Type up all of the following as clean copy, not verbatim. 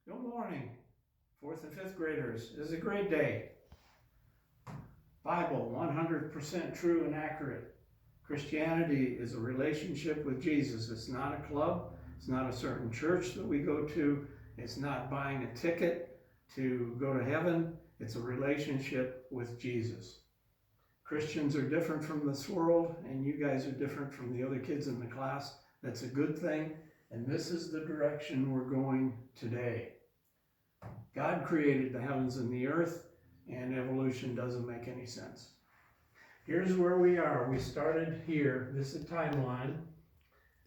Good morning, fourth and fifth graders. This is a great day. Bible, 100% true and accurate. Christianity is a relationship with Jesus. It's not a club. It's not a certain church that we go to. It's not buying a ticket to go to heaven. It's a relationship with Jesus. Christians are different from this world, and you guys are different from the other kids in the class. That's a good thing, and this is the direction we're going today. God created the heavens and the earth, and evolution doesn't make any sense. Here's where we are. We started here. This is a timeline.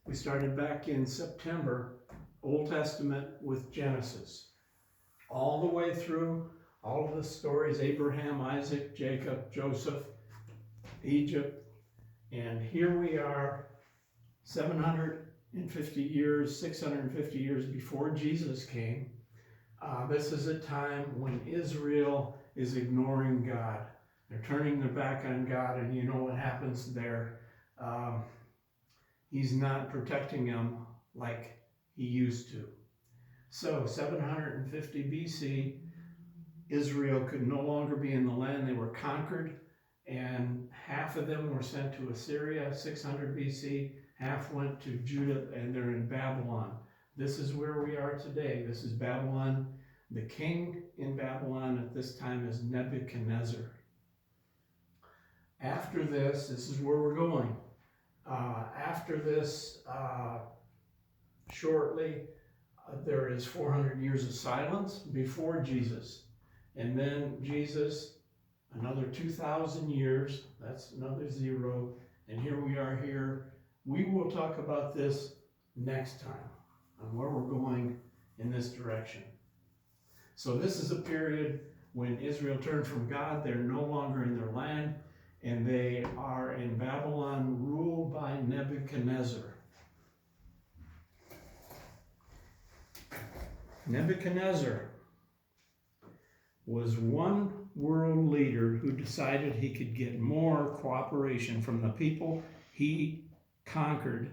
We started back in September, Old Testament with Genesis. All the way through, all of the stories, Abraham, Isaac, Jacob, Joseph, Egypt, and here we are 750 years, 650 years before Jesus came. This is a time when Israel is ignoring God. They're turning their back on God, and you know what happens there. He's not protecting them like he used to. So 750 BC, Israel could no longer be in the land. They were conquered, and half of them were sent to Assyria, 600 BC. Half went to Judah, and they're in Babylon. This is where we are today. This is Babylon. The king in Babylon at this time is Nebuchadnezzar. After this is where we're going. After this, shortly, there is 400 years of silence before Jesus. And then Jesus, another 2,000 years, that's another zero. And here we are here. We will talk about this next time on where we're going in this direction. So this is a period when Israel turned from God. They're no longer in their land, and they are in Babylon, ruled by Nebuchadnezzar. Nebuchadnezzar was one world leader who decided he could get more cooperation from the people he conquered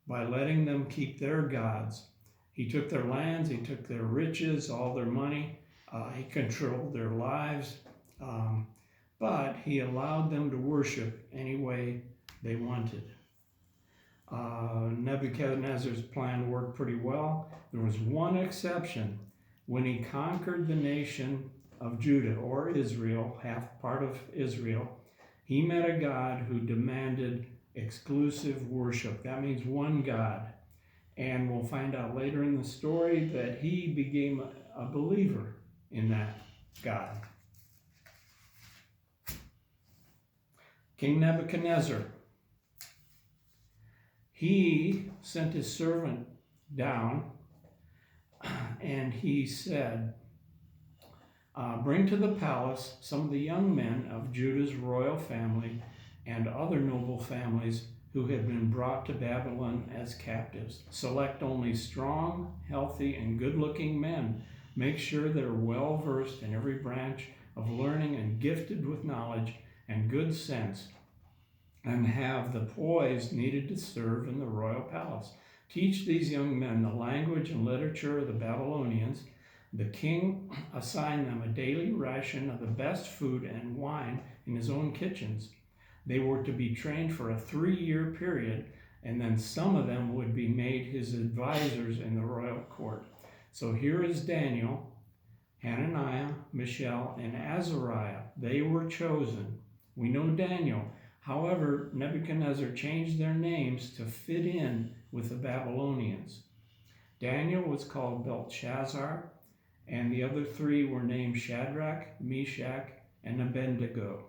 by letting them keep their gods. He took their lands, he took their riches, all their money, he controlled their lives, but he allowed them to worship any way they wanted. Nebuchadnezzar's plan worked pretty well. There was one exception. When he conquered the nation of Judah, or Israel, half part of Israel, he met a God who demanded exclusive worship. That means one God. And we'll find out later in the story that he became a believer in that God. King Nebuchadnezzar, he sent his servant down, and he said, bring to the palace some of the young men of Judah's royal family and other noble families who had been brought to Babylon as captives. Select only strong, healthy, and good-looking men. Make sure they're well-versed in every branch of learning and gifted with knowledge and good sense, and have the poise needed to serve in the royal palace. Teach these young men the language and literature of the Babylonians. The king assigned them a daily ration of the best food and wine in his own kitchens. They were to be trained for a 3-year period, and then some of them would be made his advisors in the royal court. So here is Daniel, Hananiah, Mishael, and Azariah. They were chosen. We know Daniel. However, Nebuchadnezzar changed their names to fit in with the Babylonians. Daniel was called Belshazzar, and the other 3 were named Shadrach, Meshach, and Abednego.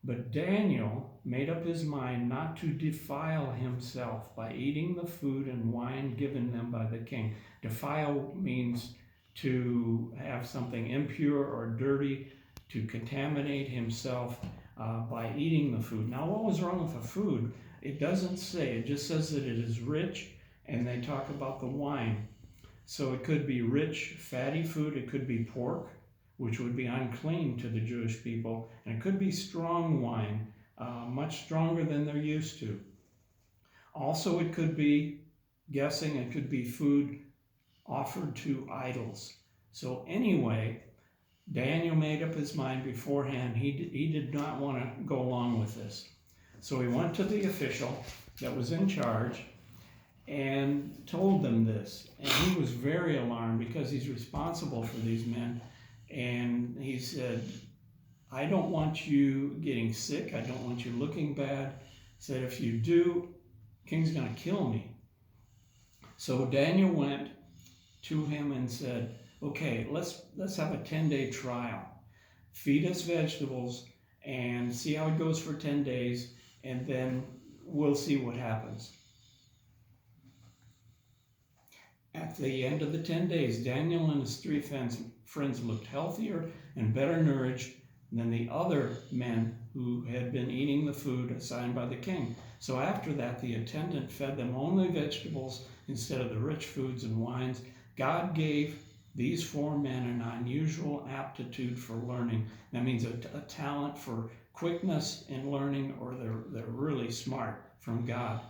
But Daniel made up his mind not to defile himself by eating the food and wine given them by the king. Defile means to have something impure or dirty, to contaminate himself by eating the food. Now, what was wrong with the food? It doesn't say. It just says that it is rich, and they talk about the wine. So it could be rich, fatty food. It could be pork, which would be unclean to the Jewish people. And it could be strong wine, much stronger than they're used to. Also, it could be, guessing, it could be food offered to idols. So anyway, Daniel made up his mind beforehand. He did not want to go along with this. So he went to the official that was in charge and told them this. And he was very alarmed because he's responsible for these men. And he said, I don't want you getting sick. I don't want you looking bad. He said, if you do, king's going to kill me. So Daniel went to him and said, okay, let's have a 10-day trial. Feed us vegetables and see how it goes for 10 days, and then we'll see what happens. At the end of the 10 days, Daniel and his 3 friends looked healthier and better nourished than the other men who had been eating the food assigned by the king. So after that, the attendant fed them only vegetables instead of the rich foods and wines. God gave these 4 men an unusual aptitude for learning. That means a talent for quickness in learning, or they're really smart from God,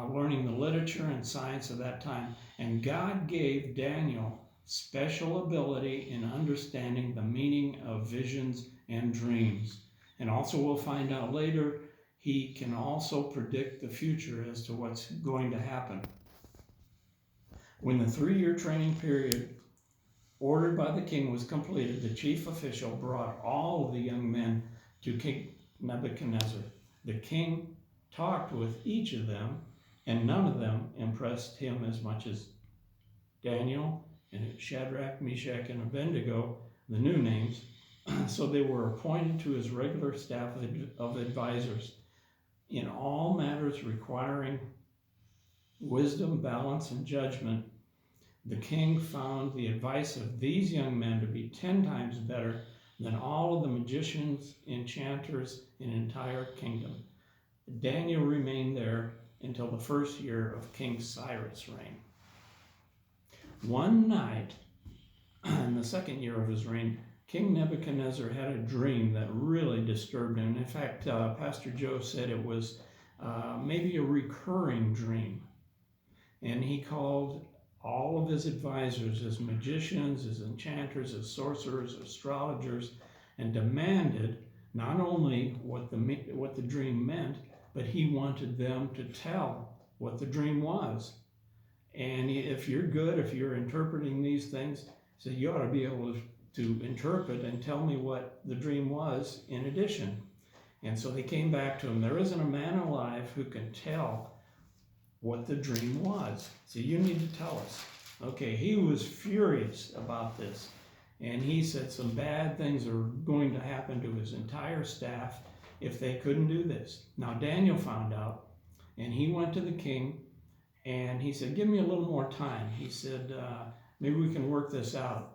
learning the literature and science of that time. And God gave Daniel special ability in understanding the meaning of visions and dreams. And also we'll find out later, he can also predict the future as to what's going to happen. When the 3-year training period ordered by the king was completed, the chief official brought all of the young men to King Nebuchadnezzar. The king talked with each of them, and none of them impressed him as much as Daniel and Shadrach, Meshach, and Abednego, the new names. So they were appointed to his regular staff of advisors in all matters requiring wisdom, balance, and judgment. The king found the advice of these young men to be 10 times better than all of the magicians, enchanters in an entire kingdom. Daniel remained there until the 1st year of King Cyrus' reign. One night, in the 2nd year of his reign, King Nebuchadnezzar had a dream that really disturbed him. In fact, Pastor Joe said it was maybe a recurring dream. And he called all of his advisors, his magicians, his enchanters, his sorcerers, astrologers, and demanded not only what the dream meant, but he wanted them to tell what the dream was. And if you're good, if you're interpreting these things, so you ought to be able to interpret and tell me what the dream was in addition. And so they came back to him. There isn't a man alive who can tell what the dream was. So you need to tell us. Okay, he was furious about this. And he said some bad things are going to happen to his entire staff if they couldn't do this. Now Daniel found out, and he went to the king, and he said, give me a little more time. He said, maybe we can work this out.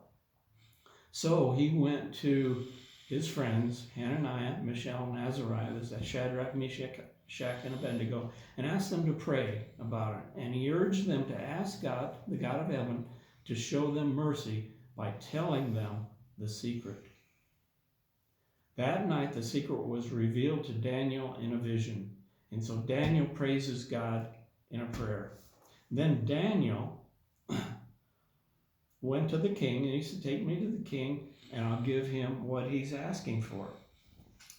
So he went to his friends, Hananiah, Mishael, and Azariah, this is Shadrach, Meshach, and Abednego, and asked them to pray about it. And he urged them to ask God, the God of heaven, to show them mercy by telling them the secret. That night, the secret was revealed to Daniel in a vision. And so Daniel praises God in a prayer. Then Daniel went to the king, and he said, take me to the king, and I'll give him what he's asking for.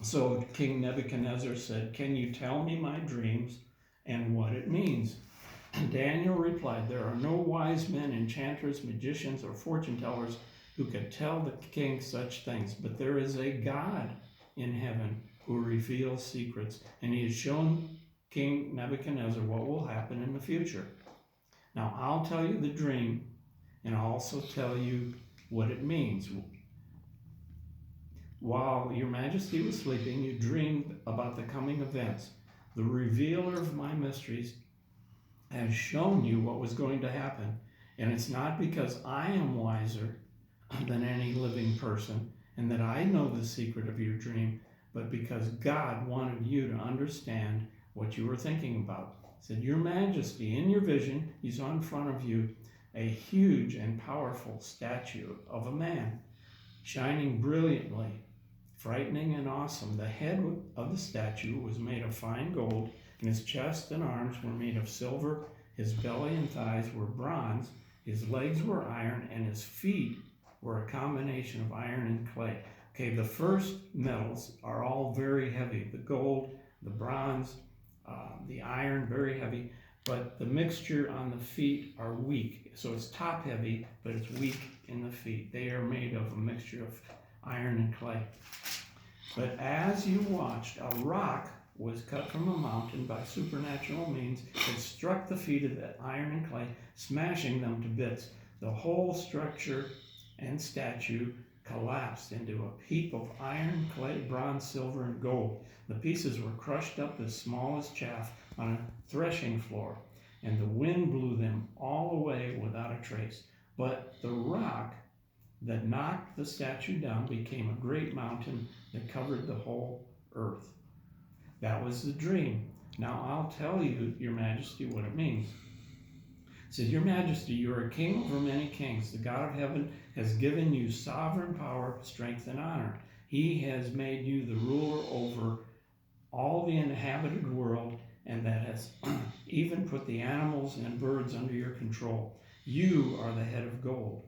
So King Nebuchadnezzar said, can you tell me my dreams and what it means? And Daniel replied, there are no wise men, enchanters, magicians, or fortune tellers who could tell the king such things, but there is a God in heaven who reveals secrets, and he has shown King Nebuchadnezzar what will happen in the future. Now I'll tell you the dream, and I'll also tell you what it means. While your majesty was sleeping, you dreamed about the coming events. The revealer of my mysteries has shown you what was going to happen, and it's not because I am wiser than any living person and that I know the secret of your dream, but because God wanted you to understand what you were thinking about. He said, your majesty, in your vision, he saw in front of you a huge and powerful statue of a man, shining brilliantly, frightening and awesome. The head of the statue was made of fine gold, and his chest and arms were made of silver. His belly and thighs were bronze, His legs were iron, and his feet were a combination of iron and clay. Okay, the first metals are all very heavy. The gold, the bronze, the iron, very heavy. But the mixture on the feet are weak. So it's top heavy, but it's weak in the feet. They are made of a mixture of iron and clay. But as you watched, a rock was cut from a mountain by supernatural means. It struck the feet of the iron and clay, smashing them to bits. The whole structure and statue collapsed into a heap of iron, clay, bronze, silver, and gold. The pieces were crushed up as small as chaff on a threshing floor, and the wind blew them all away without a trace. But the rock that knocked the statue down became a great mountain that covered the whole earth. That was the dream. Now I'll tell you, Your Majesty, what it means. It says, Your Majesty, you are a king over many kings. The God of heaven has given you sovereign power, strength, and honor. He has made you the ruler over all the inhabited world, and that has even put the animals and birds under your control. You are the head of gold.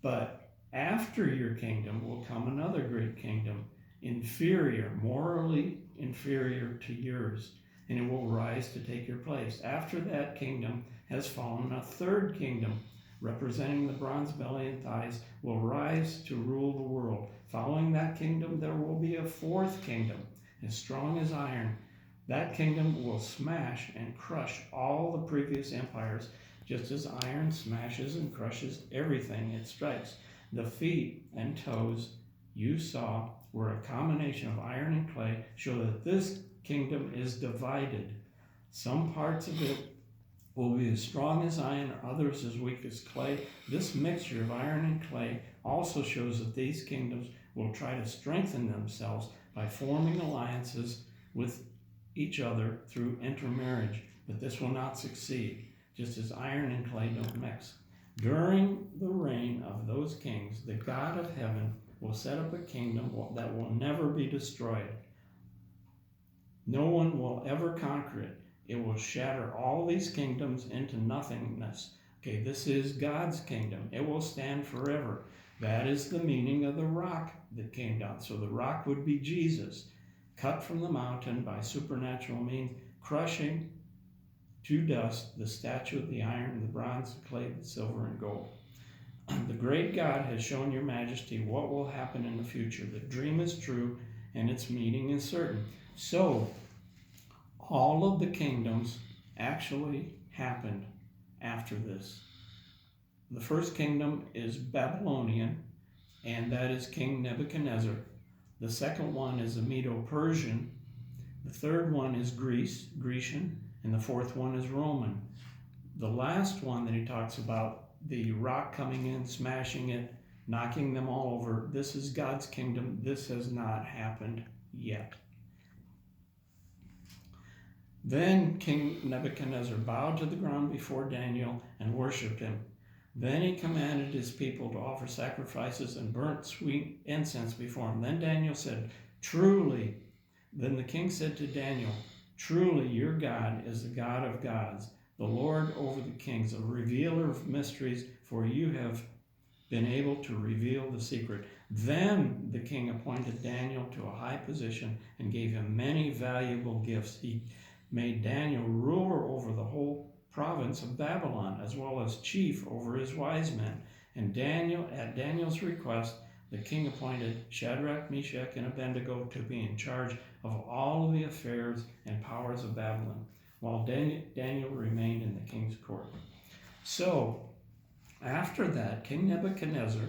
But after your kingdom will come another great kingdom, inferior, morally inferior to yours, and it will rise to take your place. After that kingdom has fallen, a third kingdom, representing the bronze belly and thighs, will rise to rule the world. Following that kingdom, there will be a fourth kingdom, as strong as iron. That kingdom will smash and crush all the previous empires, just as iron smashes and crushes everything it strikes. The feet and toes you saw were a combination of iron and clay, show that this kingdom is divided. Some parts of it will be as strong as iron, others as weak as clay. This mixture of iron and clay also shows that these kingdoms will try to strengthen themselves by forming alliances with each other through intermarriage, but this will not succeed, just as iron and clay don't mix. During the reign of those kings, the God of heaven will set up a kingdom that will never be destroyed. No one will ever conquer it. It will shatter all these kingdoms into nothingness. Okay, this is God's kingdom. It will stand forever. That is the meaning of the rock that came down. So the rock would be Jesus, cut from the mountain by supernatural means, crushing to dust the statue of the iron, the bronze, the clay, the silver, and gold. The great God has shown your majesty what will happen in the future. The dream is true and its meaning is certain. So, all of the kingdoms actually happened after this. The first kingdom is Babylonian, and that is King Nebuchadnezzar. The second one is the Medo-Persian. The third one is Grecian, and the fourth one is Roman. The last one that he talks about, the rock coming in, smashing it, knocking them all over, this is God's kingdom. This has not happened yet. Then King Nebuchadnezzar bowed to the ground before Daniel and worshipped him. Then he commanded his people to offer sacrifices and burnt sweet incense before him. Then Daniel said, Truly, then the king said to Daniel, Truly your God is the God of gods, the Lord over the kings, a revealer of mysteries, for you have been able to reveal the secret. Then the king appointed Daniel to a high position and gave him many valuable gifts. He made Daniel ruler over the whole province of Babylon, as well as chief over his wise men. And at Daniel's request, the king appointed Shadrach, Meshach, and Abednego to be in charge of all of the affairs and powers of Babylon, while Daniel remained in the king's court. So, after that, King Nebuchadnezzar,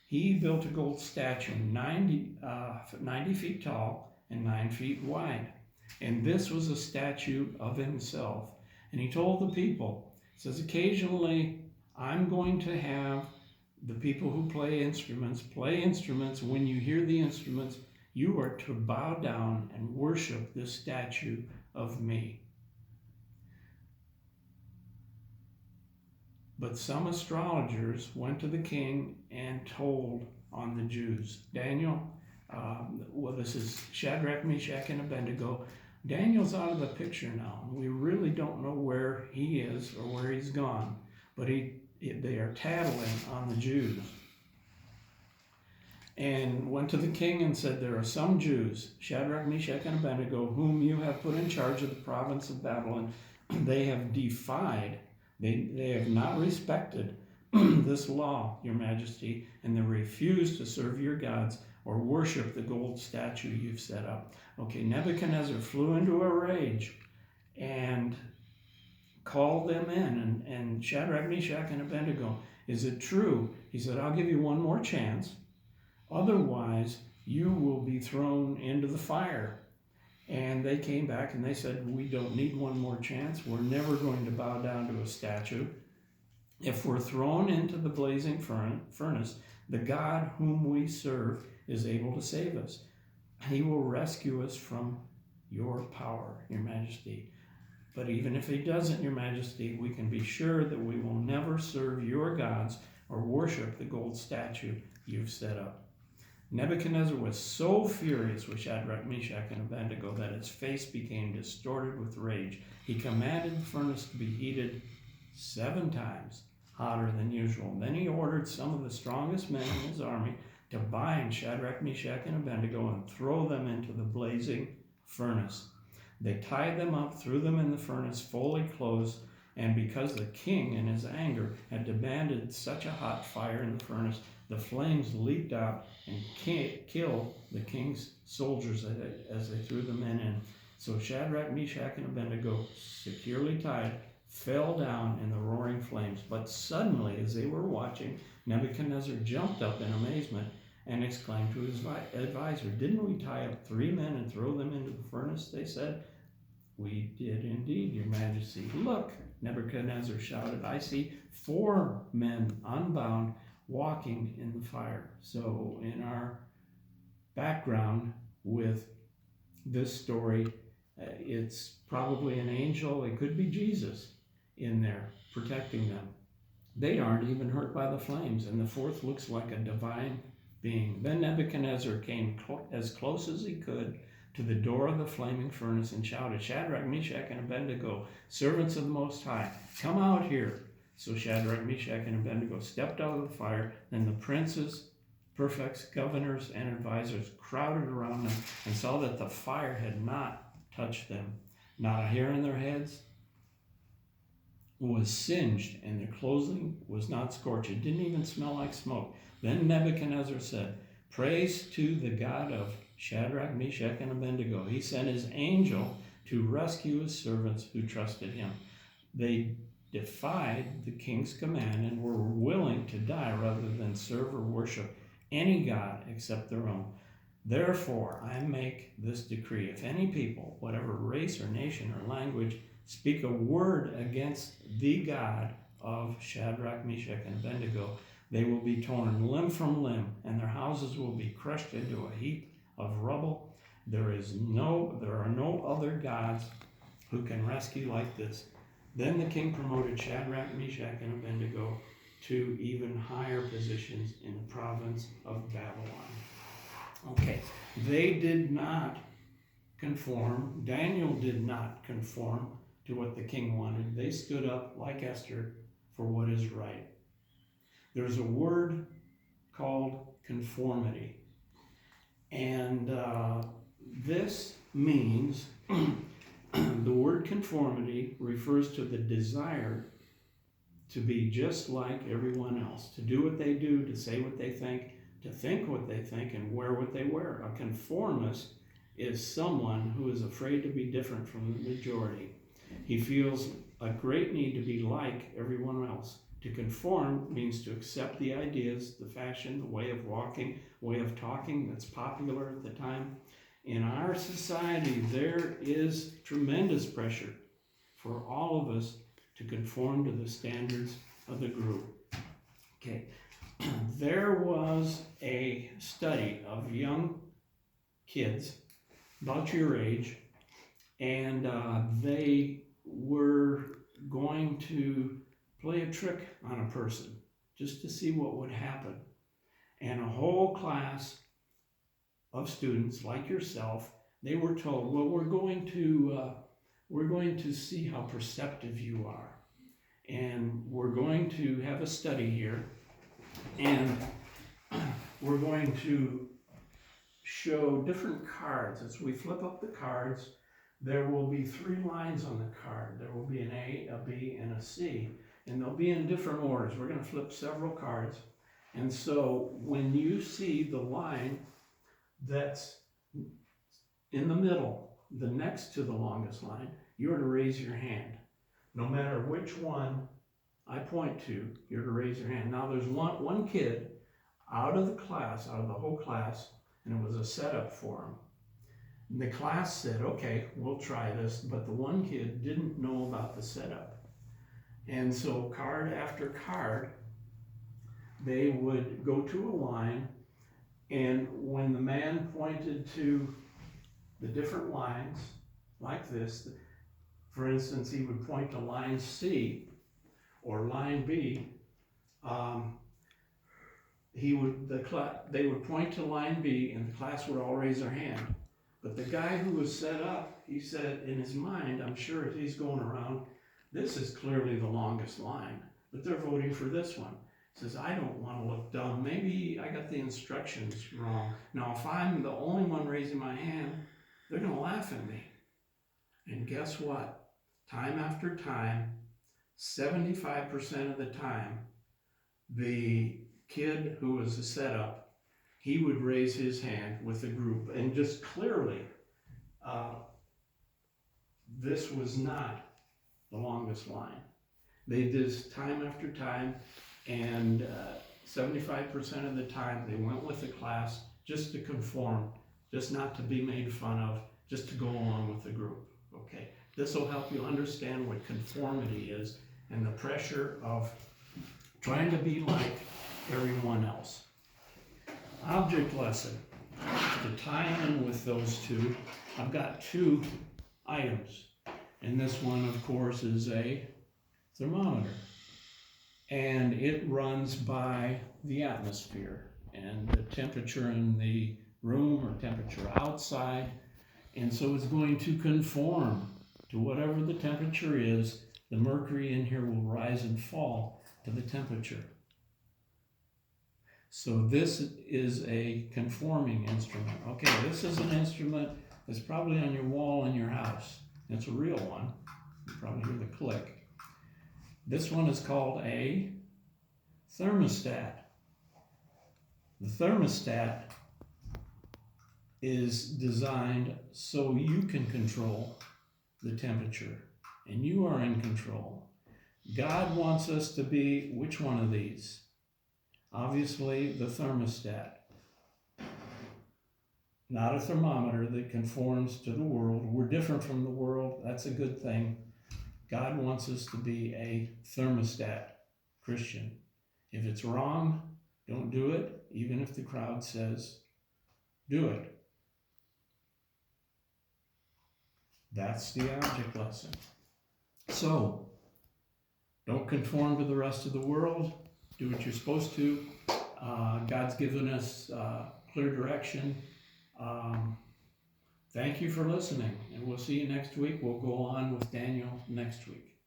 he built a gold statue 90 feet tall and 9 feet wide. And this was a statue of himself. And he told the people, he says, occasionally I'm going to have the people who play instruments. When you hear the instruments, you are to bow down and worship this statue of me. But some astrologers went to the king and told on the Jews. Daniel, this is Shadrach, Meshach, and Abednego. Daniel's out of the picture now. We really don't know where he is or where he's gone. But they are tattling on the Jews. And went to the king and said, there are some Jews, Shadrach, Meshach, and Abednego, whom you have put in charge of the province of Babylon. They have defied, they have not respected this law, your majesty, and they refuse to serve your gods or worship the gold statue you've set up. Okay, Nebuchadnezzar flew into a rage and called them in, and Shadrach, Meshach, and Abednego, is it true? He said, I'll give you one more chance. Otherwise, you will be thrown into the fire. And they came back and they said, we don't need one more chance. We're never going to bow down to a statue. If we're thrown into the blazing furnace, the God whom we serve is able to save us. He will rescue us from your power, your majesty. But even if he doesn't, your majesty, we can be sure that we will never serve your gods or worship the gold statue you've set up. Nebuchadnezzar was so furious with Shadrach, Meshach, and Abednego that his face became distorted with rage. He commanded the furnace to be heated 7 times hotter than usual. Then he ordered some of the strongest men in his army to bind Shadrach, Meshach, and Abednego and throw them into the blazing furnace. They tied them up, threw them in the furnace, fully closed, and because the king, in his anger, had demanded such a hot fire in the furnace, the flames leaped out and killed the king's soldiers as they threw the men in. So Shadrach, Meshach, and Abednego, securely tied, fell down in the roaring flames. But suddenly, as they were watching, Nebuchadnezzar jumped up in amazement and exclaimed to his advisor, didn't we tie up 3 men and throw them into the furnace? They said, we did indeed, your majesty. Look, Nebuchadnezzar shouted, I see 4 men unbound walking in the fire. So in our background with this story, it's probably an angel. It could be Jesus in there protecting them. They aren't even hurt by the flames, and the 4th looks like a divine being. Then Nebuchadnezzar came as close as he could to the door of the flaming furnace and shouted, Shadrach, Meshach, and Abednego, servants of the Most High, come out here. So Shadrach, Meshach, and Abednego stepped out of the fire. Then the princes, prefects, governors, and advisors crowded around them and saw that the fire had not touched them. Not a hair in their heads was singed, and their clothing was not scorched. It didn't even smell like smoke. Then Nebuchadnezzar said, praise to the God of Shadrach, Meshach, and Abednego. He sent his angel to rescue his servants who trusted him. They defied the king's command and were willing to die rather than serve or worship any god except their own. Therefore, I make this decree. If any people, whatever race or nation or language, speak a word against the God of Shadrach, Meshach, and Abednego, they will be torn limb from limb, and their houses will be crushed into a heap of rubble. There are no other gods who can rescue like this. Then the king promoted Shadrach, Meshach, and Abednego to even higher positions in the province of Babylon. Okay, they did not conform. Daniel did not conform to what the king wanted. They stood up, like Esther, for what is right. There's a word called conformity. And this means, the word conformity refers to the desire to be just like everyone else, to do what they do, to say what they think, to think what they think, and wear what they wear. A conformist is someone who is afraid to be different from the majority. He feels a great need to be like everyone else. To conform means to accept the ideas, the fashion, the way of walking, way of talking that's popular at the time. In our society, there is tremendous pressure for all of us to conform to the standards of the group. Okay, there was a study of young kids about your age, and they were going to play a trick on a person just to see what would happen. And a whole class of students like yourself, they were told, well, we're going to see how perceptive you are. And we're going to have a study here, and we're going to show different cards. As we flip up the cards, there will be 3 lines on the card. There will be an A, a B, and a C, and they'll be in different orders. We're going to flip several cards, and so when you see the line that's in the middle, the next to the longest line, you're to raise your hand. No matter which one I point to, you're to raise your hand. Now there's one kid out of the class, out of the whole class, and it was a setup for him. And the class said, okay, we'll try this, but the one kid didn't know about the setup. And so card after card, they would go to a line, and when the man pointed to the different lines, like this, for instance, he would point to line C or line B, they would point to line B, and the class would all raise their hand. But the guy who was set up, he said in his mind, I'm sure if he's going around, this is clearly the longest line, but they're voting for this one. He says, I don't want to look dumb. Maybe I got the instructions wrong. Now, if I'm the only one raising my hand, they're going to laugh at me. And guess what? Time after time, 75% of the time, the kid who was the setup, he would raise his hand with the group, and just clearly, this was not the longest line. They did this time after time, and 75% of the time they went with the class just to conform, just not to be made fun of, just to go along with the group. Okay, this will help you understand what conformity is and the pressure of trying to be like everyone else. Object lesson. To tie in with those two, I've got 2 items. And this one, of course, is a thermometer. And it runs by the atmosphere and the temperature in the room or temperature outside. And so it's going to conform to whatever the temperature is. The mercury in here will rise and fall to the temperature. So this is a conforming instrument. Okay, this is an instrument that's probably on your wall in your house. It's a real one. You probably hear the click. This one is called a thermostat. The thermostat is designed so you can control the temperature, and you are in control. God wants us to be which one of these? Obviously, the thermostat. Not a thermometer that conforms to the world. We're different from the world. That's a good thing. God wants us to be a thermostat Christian. If it's wrong, don't do it, even if the crowd says, do it. That's the object lesson. So, don't conform to the rest of the world. Do what you're supposed to. God's given us clear direction. Thank you for listening, and we'll see you next week. We'll go on with Daniel next week.